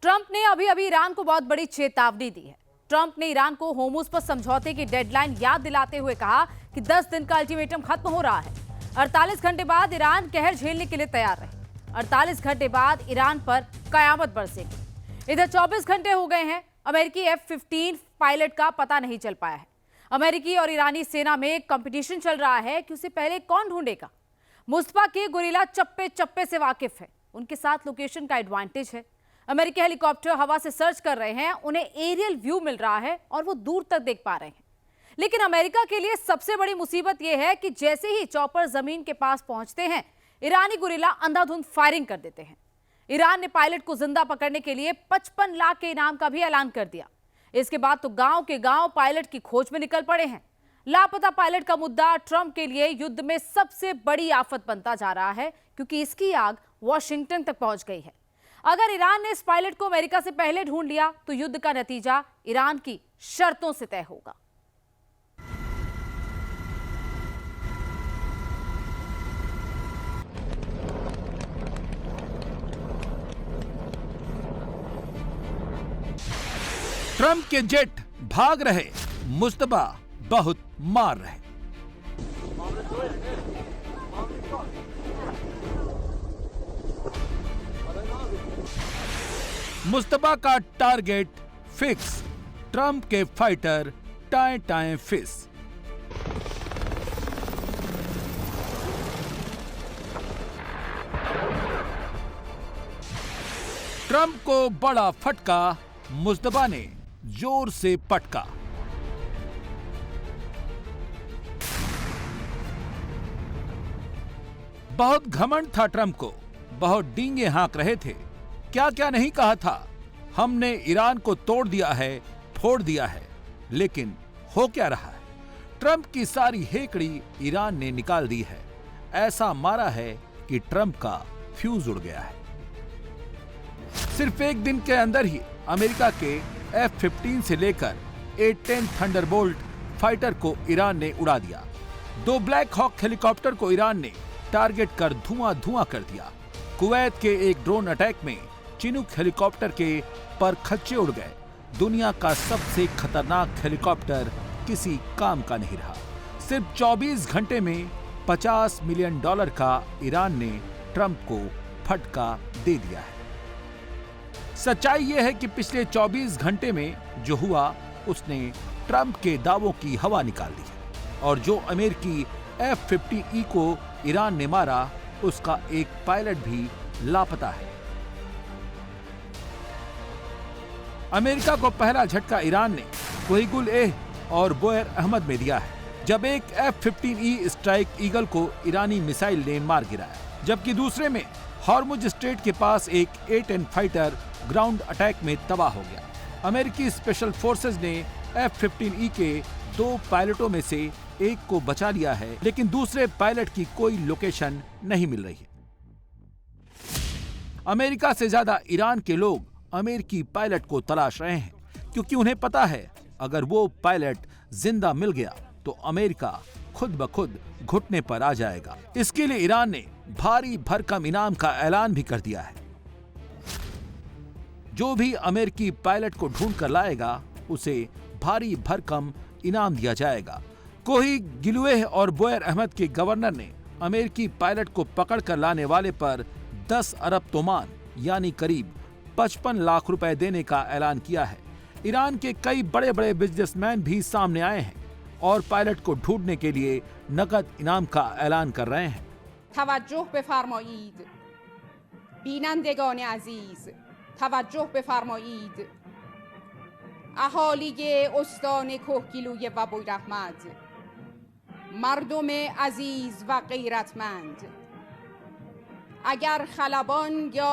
Trump ने अभी अभी ईरान को बहुत बड़ी चेतावनी दी है। ट्रंप ने ईरान को होर्मुज पर समझौते की डेडलाइन याद दिलाते हुए कहा कि 10 दिन का अल्टीमेटम खत्म हो रहा है। 48 घंटे बाद ईरान कहर झेलने के लिए तैयार रहे। 48 घंटे बाद ईरान पर कयामत बरसेगी। इधर 24 घंटे हो गए हैं, अमेरिकी F-15 पायलट का पता नहीं चल पाया है। अमेरिकी और ईरानी सेना में कंपटीशन चल रहा है कि उसे पहले कौन ढूंढेगा। मुस्तफा के गुरिल्ला चप्पे चप्पे से वाकिफ है, उनके साथ लोकेशन का एडवांटेज है। अमेरिकी हेलीकॉप्टर हवा से सर्च कर रहे हैं, उन्हें एरियल व्यू मिल रहा है और वो दूर तक देख पा रहे हैं। लेकिन अमेरिका के लिए सबसे बड़ी मुसीबत यह है कि जैसे ही चॉपर जमीन के पास पहुंचते हैं, ईरानी गुरिल्ला अंधाधुंध फायरिंग कर देते हैं। ईरान ने पायलट को जिंदा पकड़ने के लिए 55 लाख के इनाम का भी ऐलान कर दिया। इसके बाद तो गांव के गांव पायलट की खोज में निकल पड़े हैं। लापता पायलट का मुद्दा ट्रंप के लिए युद्ध में सबसे बड़ी आफत बनता जा रहा है, क्योंकि इसकी आग वॉशिंगटन तक पहुंच गई है। अगर ईरान ने इस पायलट को अमेरिका से पहले ढूंढ लिया तो युद्ध का नतीजा ईरान की शर्तों से तय होगा। ट्रंप के जेट भाग रहे, मुस्तफा बहुत मार रहे। मुस्तफा का टारगेट फिक्स, ट्रंप के फाइटर टाएं टाएं फिस। ट्रंप को बड़ा फटका, मुस्तफा ने जोर से पटका। बहुत घमंड था ट्रंप को, बहुत डींगे हाँक रहे थे। क्या क्या नहीं कहा था। हमने ईरान को तोड़ दिया है, फोड़ दिया है, लेकिन हो क्या रहा है। ट्रंप की सारी हेकड़ी ईरान ने निकाल दी है। ऐसा मारा है कि ट्रंप का फ्यूज उड़ गया है। सिर्फ एक दिन के अंदर ही अमेरिका के F-15 से लेकर A-10 थंडरबोल्ट फाइटर को ईरान ने उड़ा दिया। 2 ब्लैक हॉक हेलीकॉप्टर को ईरान ने टारगेट कर धुआं धुआं कर दिया। कुवैत के एक ड्रोन अटैक में चिनूक हेलीकॉप्टर के पर खच्चे उड़ गए। दुनिया का सबसे खतरनाक हेलीकॉप्टर किसी काम का नहीं रहा। सिर्फ 24 घंटे में $50 मिलियन का ईरान ने ट्रंप को फटका दे दिया है। सच्चाई यह है कि पिछले 24 घंटे में जो हुआ उसने ट्रंप के दावों की हवा निकाल दी है। और जो अमेरिकी F-15E को ईरान ने मारा, उसका एक पायलट भी लापता है। अमेरिका को पहला झटका ईरान ने वहीगुल एह और बोयर अहमद में दिया है, जब एक F-15E स्ट्राइक ईगल को ईरानी मिसाइल ने मार गिराया, जबकि दूसरे में हॉर्मुज स्ट्रेट के पास एक A-10 फाइटर ग्राउंड अटैक में तबाह हो गया। अमेरिकी स्पेशल फोर्सेज ने F-15E के 2 पायलटों में से एक को बचा लिया है, लेकिन दूसरे पायलट की कोई लोकेशन नहीं मिल रही है। अमेरिका से ज्यादा ईरान के लोग अमेरिकी पायलट को तलाश रहे हैं, क्योंकि उन्हें पता है अगर वो पायलट जिंदा मिल गया तो अमेरिका खुद ब खुद घुटने पर आ जाएगा। इसके लिए ईरान ने भारी भरकम इनाम का ऐलान भी कर दिया है। जो भी अमेरिकी पायलट को ढूंढ कर लाएगा, उसे भारी भरकम इनाम दिया जाएगा। कोही गिलुएह और बोयर अहमद के गवर्नर ने अमेरिकी पायलट को पकड़ कर लाने वाले पर 10 अरब तोमान यानी करीब 55 लाख रुपए देने का ऐलान किया है। ईरान के कई बड़े बड़े बिजनेसमैन भी सामने आए हैं और पायलट को ढूंढने के लिए नकद इनाम का ऐलान कर रहे हैं। तवज्जोह बेफरमाईद, बीनंदगान अजीज, तवज्जोह बेफरमाईद। अहाली उस्तान कोहगिलूय व बोयरहमद, मर्दम अजीज व गैरतमंद, अगर खलबान या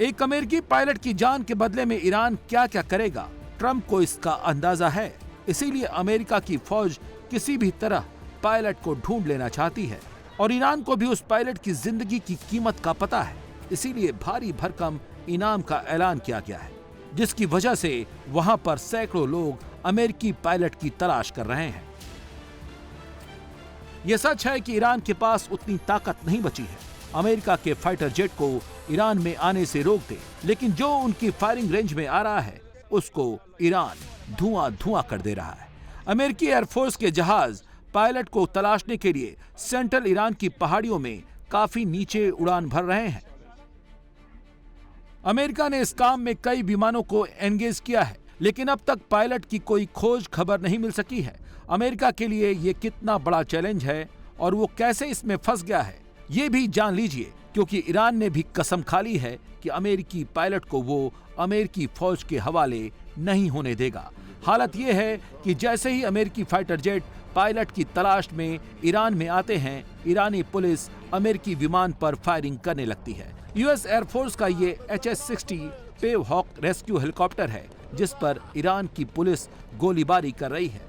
एक अमेरिकी पायलट की जान के बदले में ईरान क्या क्या करेगा, ट्रंप को इसका अंदाजा है। इसीलिए अमेरिका की फौज किसी भी तरह पायलट को ढूंढ लेना चाहती है और ईरान को भी उस पायलट की जिंदगी की कीमत का पता है। इसीलिए भारी भरकम इनाम का ऐलान किया गया है, जिसकी वजह से वहां पर सैकड़ों लोग अमेरिकी पायलट की तलाश कर रहे हैं। यह सच है कि ईरान के पास उतनी ताकत नहीं बची है अमेरिका के फाइटर जेट को ईरान में आने से रोक दे, लेकिन जो उनकी फायरिंग रेंज में आ रहा है उसको ईरान धुआं धुआं कर दे रहा है। अमेरिकी एयरफोर्स के जहाज पायलट को तलाशने के लिए सेंट्रल ईरान की पहाड़ियों में काफी नीचे उड़ान भर रहे हैं। अमेरिका ने इस काम में कई विमानों को एंगेज किया है, लेकिन अब तक पायलट की कोई खोज खबर नहीं मिल सकी है। अमेरिका के लिए ये कितना बड़ा चैलेंज है और वो कैसे इसमें फंस गया है, ये भी जान लीजिए, क्योंकि ईरान ने भी कसम खा ली है कि अमेरिकी पायलट को वो अमेरिकी फौज के हवाले नहीं होने देगा। हालत ये है कि जैसे ही अमेरिकी फाइटर जेट पायलट की तलाश में ईरान में आते हैं, ईरानी पुलिस अमेरिकी विमान पर फायरिंग करने लगती है। यूएस एयरफोर्स का ये HS-60 pave hoc rescue helicopter है, जिस पर ईरान की पुलिस गोलीबारी कर रही है।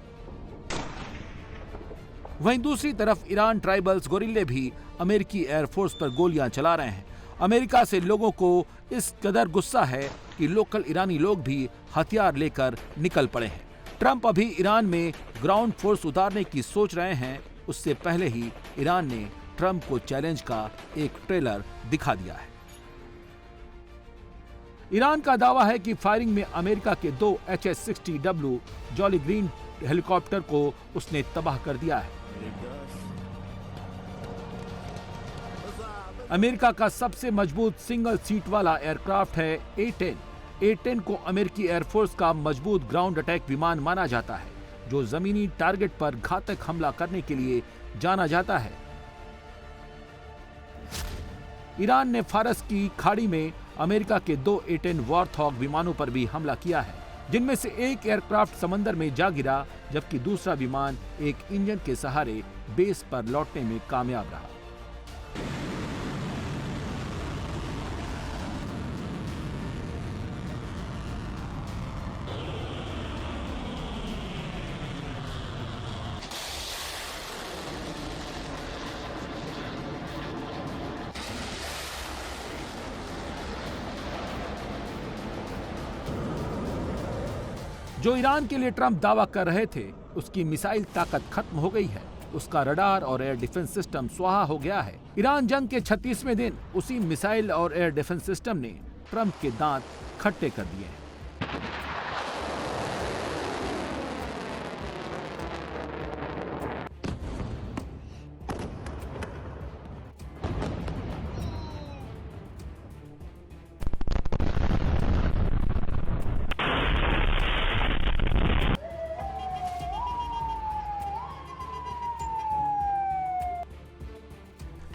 वहीं दूसरी तरफ ईरान ट्राइबल्स गोरिल्ले भी अमेरिकी एयरफोर्स पर गोलियां चला रहे हैं। अमेरिका से लोगों को इस कदर गुस्सा है कि लोकल ईरानी लोग भी हथियार लेकर निकल पड़े हैं। ट्रंप अभी ईरान में ग्राउंड फोर्स उतारने की सोच रहे हैं, उससे पहले ही ईरान ने ट्रंप को चैलेंज का एक ट्रेलर दिखा दिया है। ईरान का दावा है कि फायरिंग में अमेरिका के 2 HS-60W जॉली ग्रीन हेलीकॉप्टर को उसने तबाह कर दिया है। अमेरिका का सबसे मजबूत सिंगल सीट वाला एयरक्राफ्ट है A-10। A-10 को अमेरिकी एयरफोर्स का मजबूत ग्राउंड अटैक विमान माना जाता है, जो जमीनी टारगेट पर घातक हमला करने के लिए जाना जाता है। ईरान ने फारस की खाड़ी में अमेरिका के 2 A-10 वॉरथॉग विमानों पर भी हमला किया है, जिनमें से एक एयरक्राफ्ट समंदर में जा गिरा, जबकि दूसरा विमान एक इंजन के सहारे बेस पर लौटने में कामयाब रहा। जो ईरान के लिए ट्रंप दावा कर रहे थे, उसकी मिसाइल ताकत खत्म हो गई है। उसका रडार और एयर डिफेंस सिस्टम स्वाहा हो गया है। ईरान जंग के 36वें दिन उसी मिसाइल और एयर डिफेंस सिस्टम ने ट्रंप के दांत खट्टे कर दिए हैं।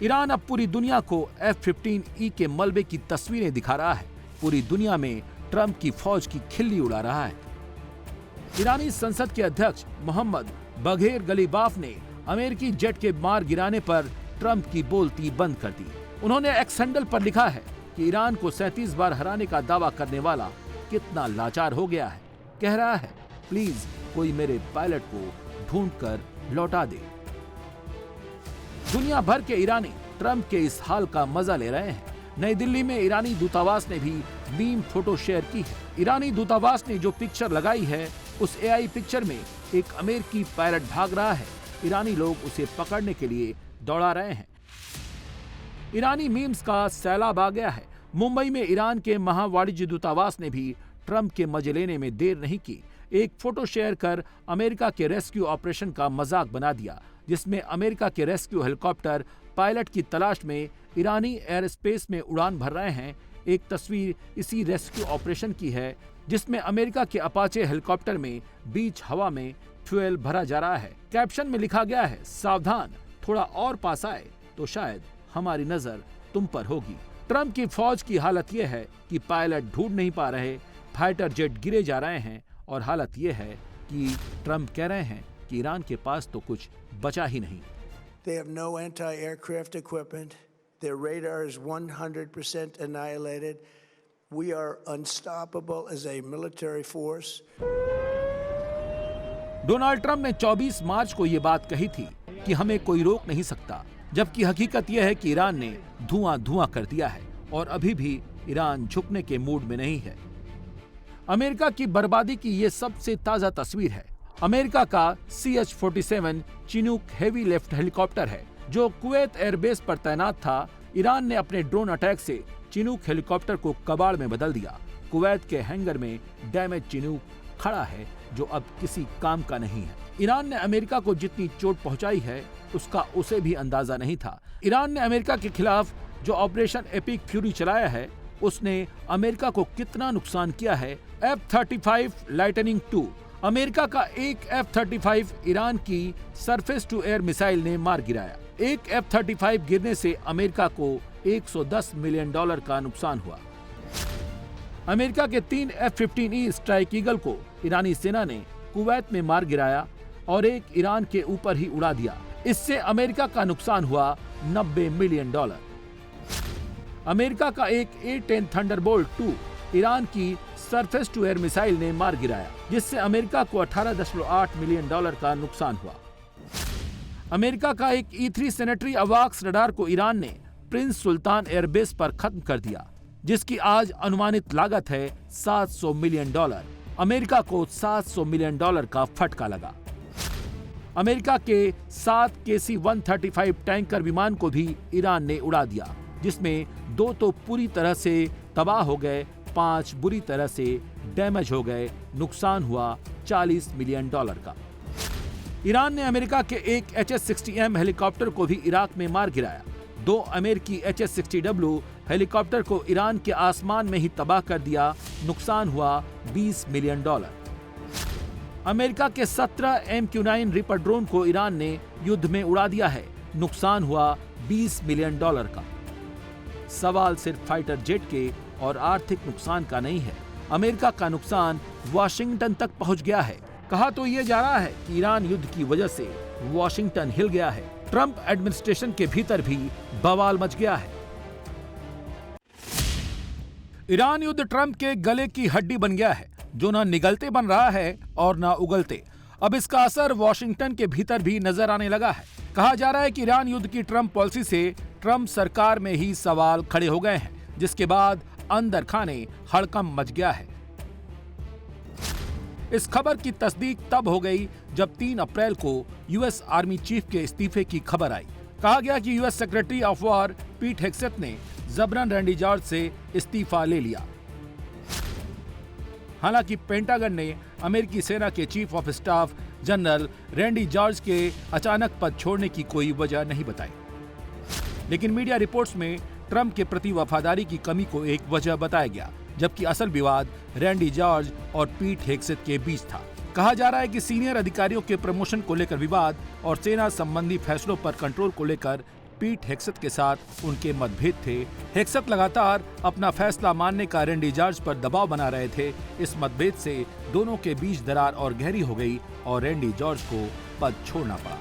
ईरान अब पूरी दुनिया को F-15E के मलबे की तस्वीरें दिखा रहा है। पूरी दुनिया में ट्रंप की फौज की खिल्ली उड़ा रहा है। ईरानी संसद के अध्यक्ष मोहम्मद बघेर गलीबाफ ने अमेरिकी जेट के मार गिराने पर ट्रंप की बोलती बंद कर दी। उन्होंने एक्स हैंडल पर लिखा है कि ईरान को 37 बार हराने का दावा करने वाला कितना लाचार हो गया है। कह रहा है, प्लीज कोई मेरे पायलट को ढूंढ कर लौटा दे। दुनिया भर के ईरानी ट्रंप के इस हाल का मजा ले रहे हैं। नई दिल्ली में ईरानी दूतावास ने भी मीम फोटो शेयर की है। ईरानी दूतावास ने जो पिक्चर लगाई है, उस AI पिक्चर में एक अमेरिकी पायलट भाग रहा है। ईरानी लोग उसे पकड़ने के लिए दौड़ा रहे हैं। ईरानी मीम्स का सैलाब आ गया है। मुंबई में ईरान के महावाणिज्य दूतावास ने भी ट्रंप के मजे लेने में देर नहीं की। एक फोटो शेयर कर अमेरिका के रेस्क्यू ऑपरेशन का मजाक बना दिया, जिसमें अमेरिका के रेस्क्यू हेलीकॉप्टर पायलट की तलाश में ईरानी एयर स्पेस में उड़ान भर रहे हैं। एक तस्वीर इसी रेस्क्यू ऑपरेशन की है, जिसमें अमेरिका के अपाचे हेलीकॉप्टर में बीच हवा में फ्यूल भरा जा रहा है। कैप्शन में लिखा गया है, सावधान, थोड़ा और पास आए तो शायद हमारी नजर तुम पर होगी। ट्रंप की फौज की हालत यह है कि पायलट ढूंढ नहीं पा रहे, फाइटर जेट गिरे जा रहे हैं, और हालत यह है कि ट्रंप कह रहे हैं कि ईरान के पास तो कुछ बचा ही नहीं। They have no anti-aircraft equipment. Their radar is 100% annihilated. We are unstoppable as a military force. Donald Trump ने 24 मार्च को ये बात कही थी कि हमें कोई रोक नहीं सकता, जबकि हकीकत यह है कि ईरान ने धुआं धुआं कर दिया है और अभी भी ईरान झुकने के मूड में नहीं है। अमेरिका की बर्बादी की ये सबसे ताजा तस्वीर है। अमेरिका का CH-47 Chinook heavy lift helicopter है जो कुवैत एयरबेस पर तैनात था। ईरान ने अपने ड्रोन अटैक से चिनूक हेलीकॉप्टर को कबाड़ में बदल दिया। कुवैत के हैंगर में डैमेज चिनूक खड़ा है जो अब किसी काम का नहीं है। ईरान ने अमेरिका को जितनी चोट पहुंचाई है उसका उसे भी अंदाजा नहीं था। ईरान ने अमेरिका के खिलाफ जो ऑपरेशन एपिक फ्यूरी चलाया है उसने अमेरिका को कितना नुकसान किया है। F-35 लाइटनिंग II अमेरिका का एक F-35 ईरान की सरफेस टू एयर मिसाइल ने मार गिराया। एक F-35 गिरने से अमेरिका को $110 मिलियन का नुकसान हुआ। अमेरिका के 3 F-15E स्ट्राइक ईगल को ईरानी सेना ने कुवैत में मार गिराया और एक ईरान के ऊपर ही उड़ा दिया। इससे अमेरिका का नुकसान हुआ $90 मिलियन। अमेरिका का एक A-10 थंडरबोल्ट II ईरान की सरफेस टू एयर मिसाइल ने मार गिराया जिससे अमेरिका को $18.8 मिलियन का नुकसान हुआ। अमेरिका का एक E-3 सेनेटरी अवाक्स रडार को ईरान ने प्रिंस सुल्तान एयरबेस पर खत्म कर दिया जिसकी आज अनुमानित लागत है $700 मिलियन। अमेरिका को $700 मिलियन का फटका लगा। अमेरिका के 7 KC-135 टैंकर विमान को भी ईरान ने उड़ा दिया जिसमें 2 तो पूरी तरह से तबाह हो गए, 5 बुरी तरह से डैमेज हो गए। नुकसान हुआ $40 मिलियन का। ईरान ने अमेरिका के एक HS-60M हेलीकॉप्टर को भी इराक में मार गिराया। 2 अमेरिकी HS-60W हेलीकॉप्टर को ईरान के आसमान में ही तबाह कर दिया। नुकसान हुआ $20 मिलियन। अमेरिका के 17 MQ-9 रिपर ड्रोन को ईरान ने युद्ध में उड़ा दिया है। नुकसान हुआ $20 मिलियन का। सवाल सिर्फ फाइटर जेट के और आर्थिक नुकसान का नहीं है। अमेरिका का नुकसान वाशिंगटन तक पहुंच गया है। कहा तो ये जा रहा है कि ईरान युद्ध की वजह से वाशिंगटन हिल गया है। ट्रंप एडमिनिस्ट्रेशन के भीतर भी बवाल मच गया है। ईरान युद्ध ट्रंप के गले की हड्डी बन गया है जो ना निगलते बन रहा है और ना उगलते। अब इसका असर वॉशिंगटन के भीतर भी नजर आने लगा है। कहा जा रहा है कि ईरान युद्ध की ट्रंप पॉलिसी से ट्रंप सरकार में ही सवाल खड़े हो गए हैं जिसके बाद अंदर खाने हड़कंप मच गया है। इस खबर की तस्दीक तब हो गई जब 3 अप्रैल को यूएस आर्मी चीफ के इस्तीफे की खबर आई। कहा गया कि यूएस सेक्रेटरी ऑफ वॉर पीट हेग्सेथ ने जबरन रैंडी जॉर्ज से इस्तीफा ले लिया। हालांकि पेंटागन ने अमेरिकी सेना के chief of staff general Randy George के अचानक पद छोड़ने की कोई वजह नहीं बताई, लेकिन मीडिया रिपोर्ट्स में ट्रंप के प्रति वफादारी की कमी को एक वजह बताया गया, जबकि असल विवाद रैंडी जॉर्ज और पीट हेग्सेथ के बीच था। कहा जा रहा है कि सीनियर अधिकारियों के प्रमोशन को लेकर विवाद और सेना संबंधी फैसलों पर कंट्रोल को लेकर पीट हेग्सेथ के साथ उनके मतभेद थे। हेग्सेथ लगातार अपना फैसला मानने का रैंडी जॉर्ज पर दबाव बना रहे थे। इस मतभेद से दोनों के बीच दरार और गहरी हो गई और रैंडी जॉर्ज को पद छोड़ना पड़ा।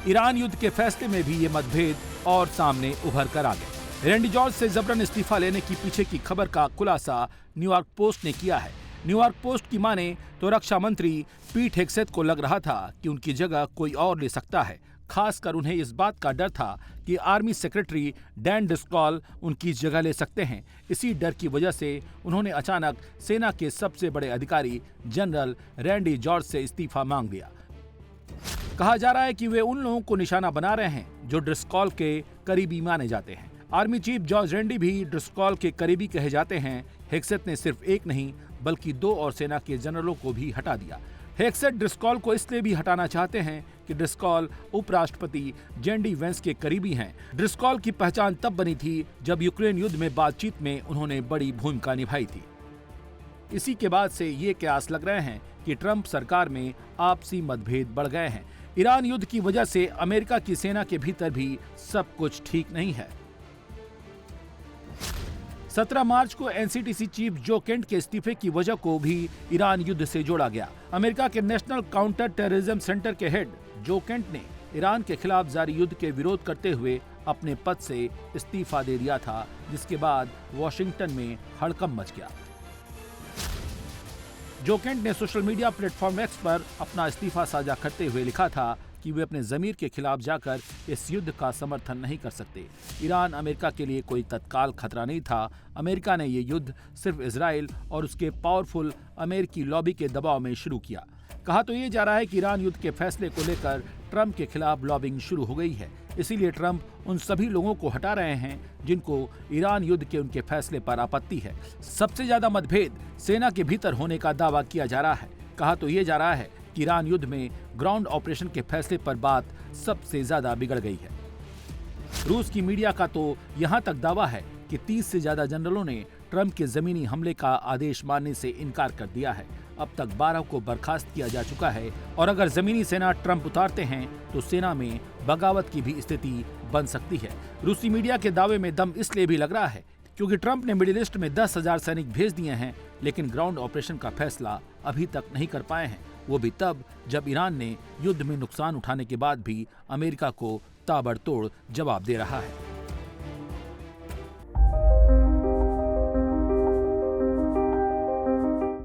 ईरान युद्ध के फैसले में भी ये मतभेद और सामने उभर कर आ गए। रैंडी जॉर्ज से जबरन इस्तीफा लेने की पीछे की खबर का खुलासा न्यूयॉर्क पोस्ट ने किया है। न्यूयॉर्क पोस्ट की माने तो रक्षा मंत्री पीट हेग्सेथ को लग रहा था कि उनकी जगह कोई और ले सकता है। खासकर उन्हें इस बात का डर था कि आर्मी सेक्रेटरी डैन ड्रिस्कॉल उनकी जगह ले सकते हैं। इसी डर की वजह से उन्होंने अचानक सेना के सबसे बड़े अधिकारी जनरल रैंडी जॉर्ज से इस्तीफा मांग लिया। कहा जा रहा है कि वे उन लोगों को निशाना बना रहे हैं जो ड्रिस्कॉल के करीबी माने जाते हैं। आर्मी चीफ जॉर्ज रैंडी भी ड्रिस्कॉल के करीबी कहे जाते हैं। हेग्सेथ ने सिर्फ एक नहीं बल्कि 2 और सेना के जनरलों को भी हटा दिया। हेग्सेथ ड्रिस्कॉल को इसलिए भी हटाना चाहते हैं कि ड्रिस्कॉल उपराष्ट्रपति जेडी वेंस के करीबी हैं। ड्रिस्कॉल की पहचान तब बनी थी जब यूक्रेन युद्ध में बातचीत में उन्होंने बड़ी भूमिका निभाई थी। इसी के बाद से ये कयास लग रहे हैं कि ट्रंप सरकार में आपसी मतभेद बढ़ गए हैं। ईरान युद्ध की वजह से अमेरिका की सेना के भीतर भी सब कुछ ठीक नहीं है। 17 मार्च को एनसीटीसी चीफ जो केंट के इस्तीफे की वजह को भी ईरान युद्ध से जोड़ा गया। अमेरिका के नेशनल काउंटर टेररिज्म सेंटर के हेड जो केंट ने ईरान के खिलाफ जारी युद्ध के विरोध करते हुए अपने पद से इस्तीफा दे दिया था, जिसके बाद वॉशिंगटन में हड़कंप मच गया। जो केंट ने सोशल मीडिया प्लेटफॉर्म एक्स पर अपना इस्तीफा साझा करते हुए लिखा था कि वे अपने ज़मीर के खिलाफ जाकर इस युद्ध का समर्थन नहीं कर सकते। ईरान अमेरिका के लिए कोई तत्काल खतरा नहीं था। अमेरिका ने ये युद्ध सिर्फ इजराइल और उसके पावरफुल अमेरिकी लॉबी के दबाव में शुरू किया। कहा तो ये जा रहा है कि ईरान युद्ध के फैसले को लेकर ट्रंप के खिलाफ लॉबिंग शुरू हो गई है। इसीलिए ट्रंप उन सभी लोगों को हटा रहे हैं जिनको ईरान युद्ध के उनके फैसले पर आपत्ति है। सबसे ज्यादा मतभेद सेना के भीतर होने का दावा किया जा रहा है। कहा तो ये जा रहा है कि ईरान युद्ध में ग्राउंड ऑपरेशन के फैसले पर बात सबसे ज्यादा बिगड़ गई है। रूस की मीडिया का तो यहाँ तक दावा है कि 30 से ज्यादा जनरलों ने ट्रंप के जमीनी हमले का आदेश मानने से इनकार कर दिया है। अब तक 12 को बर्खास्त किया जा चुका है और अगर जमीनी सेना ट्रंप उतारते हैं तो सेना में बगावत की भी स्थिति बन सकती है। रूसी मीडिया के दावे में दम इसलिए भी लग रहा है क्योंकि ट्रंप ने मिडिल ईस्ट में 10,000 सैनिक भेज दिए हैं, लेकिन ग्राउंड ऑपरेशन का फैसला अभी तक नहीं कर पाए हैं। वो भी तब जब ईरान ने युद्ध में नुकसान उठाने के बाद भी अमेरिका को ताबड़तोड़ जवाब दे रहा है।